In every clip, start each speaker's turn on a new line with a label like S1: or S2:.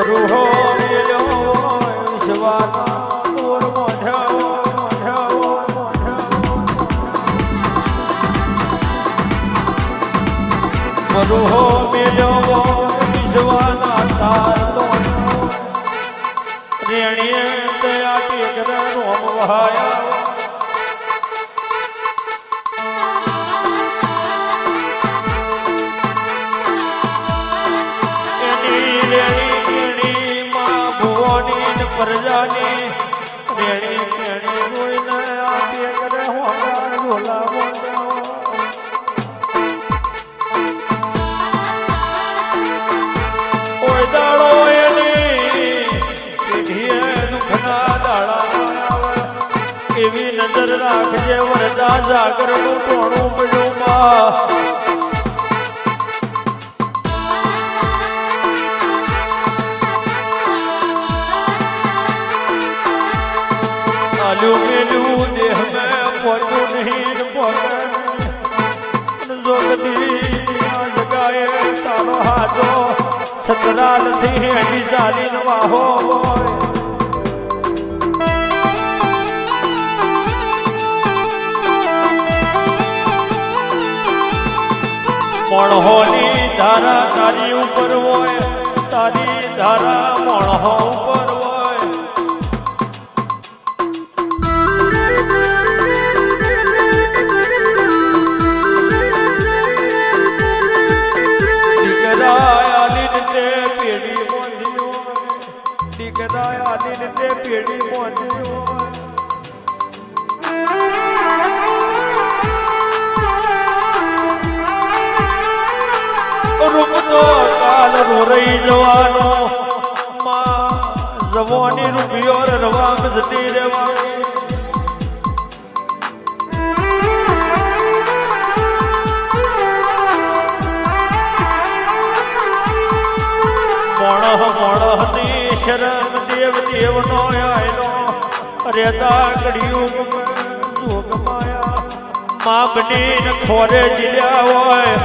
S1: રૂહો મેલ્યો વિશ્વાના દૂર મોઢ્યો રૂહો મેલ્યો વિશ્વાના તાર તો રેણીએ દયા ટેકરે રોમ વહાયા પ્રજાની રેણી કેણી જોઈને આપીએ કરે હોના ઝોલા ઓય દાડો એની પીઢીએ દુઃખના દાડા આવે એવી નજર રાખજે વરદા જાગરનું ટોણું પડ્યું માં मेलू देह में पहुंचू नहीं जगाए तारो हाथो सतराल थी हेडी जाली नवाहो मोणहोनी धारा तारी ऊपर होय तारी धारा मोणहो ऊपर પેઢી પહોંચ્યો રૂપનો કાલ રોરઈ જવાનો જવાની રૂપિયો રવા જતી રહેવાની મોણહની શરમ દેવ દેવનો આયનો રેતા કડિયુગ જોગ માયા માં બનીને ખોરે જીલ્યા હોય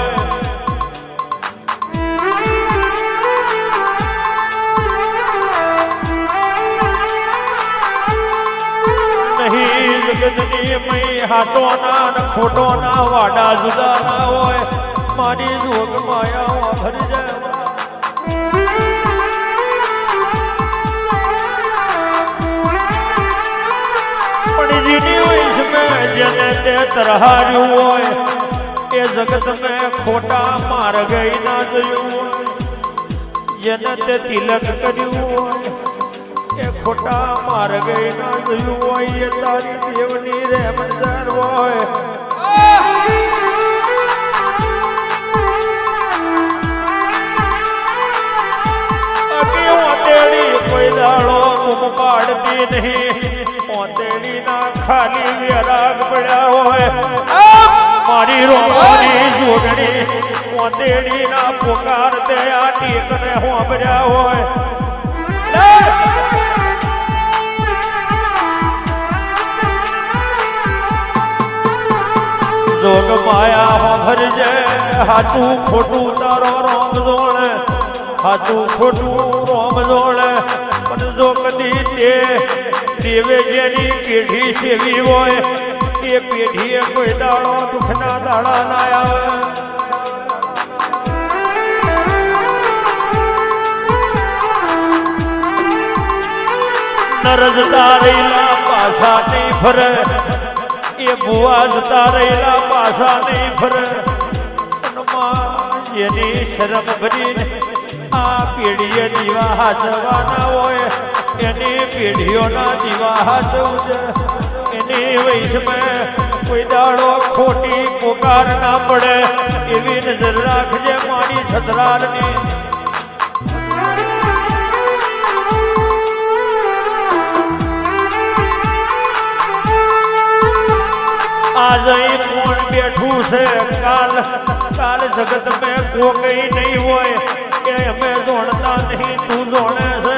S1: નહીં જગતની મય હાથો ના ખોટો ના વાડા જુદા ના હોય મારી જોગ માયા ભરી જાય જેને તે તરહાર્યું હોય એ જગત મેં ખોટા માર્ગ ના જોયું હોય જેને તે તિલક કર્યું હોય એ ખોટા માર્ગ ના જોયું હોય એ તારી દેવની રહેમતદાર હોય કોઈ દાડો મુખ પાડતી નહીં પોતેડી ના ખાલી વિરાગ પડ્યા હોય મારી રોવાની જોગણી પોતેડી ના પુકાર તે આ ટીકને હોંભર્યા હોય જોગ માયા હોંભરજે હાચું ખોટું તારો રોમ જોડે હાચું ખોટું રોમ જોડે પણ જો કદી તે દેવે જેની પેઢી સેવી હોય એ પેઢીએ કોઈ દાડો દુઃખના દાડા ના આવે નર જતા રહેલા પાછા નહીં ફરે એ ભુવા જતા રહેલા પાછા નહીં ફરે જેની શરમ ભરીને આ પેઢીએ દીવા હાચવાના હોય એની પેઢીઓના દીવા હાચવું છે એની વૈષમાં કોઈ દાડો ખોટી પુકાર ના પડે એવી નજર રાખજે મારી સતરારની આજે કોણ બેઠું છે કાલ જગત મેં કોઈ નહીં હોય કે અમે જોડતા નહીં તું જોડે છે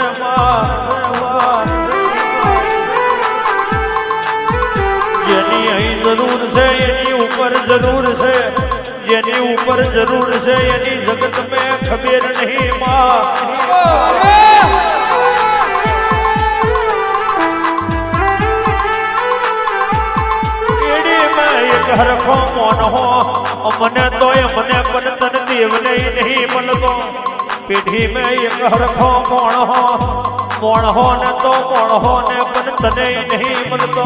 S1: જેની અહીં જરૂર છે એની ઉપર જરૂર છે જેની ઉપર જરૂર છે એની જગત મેં ખબર નહીં માં મને તોય મને પણ તન દેવ નહીં મળતો પેઢી મેં એક હરખો મોણ હો ને તો મોણ હો ને પણ તને નહીં મળતો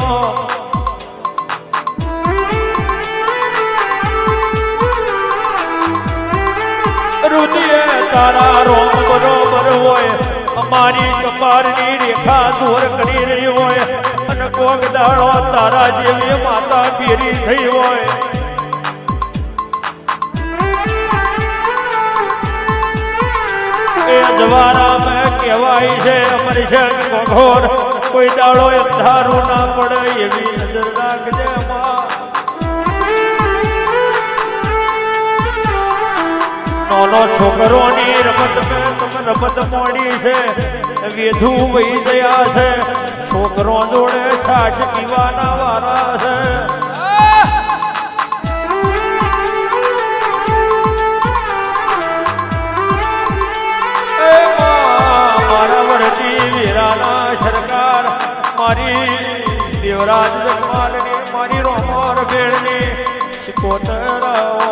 S1: રુદિએ તારા રોમ બરોબર હોય અમારી કપારની રેખા દૂર કરી રહી હોય અને કોક દાડો તારા જેવી માતા ફેરી થઈ હોય એ જવારા મેં કહેવાય છે અમારી છે ઘોર કોઈ દાડો અંધારું ના પડે એવી નજર રાખજે નાનો છોકરોની રમત મેં તમે રમત મોડી છે વેધું વહી ગયા છે છોકરો જોડે છાશ પીવાના વારા છે મારા વરતી વીરાના સરકાર મારી દેવરાજ જગમાલની મારી રોમોર ભેળની શિકોતરાઓ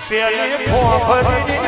S1: પેલી ફોફરી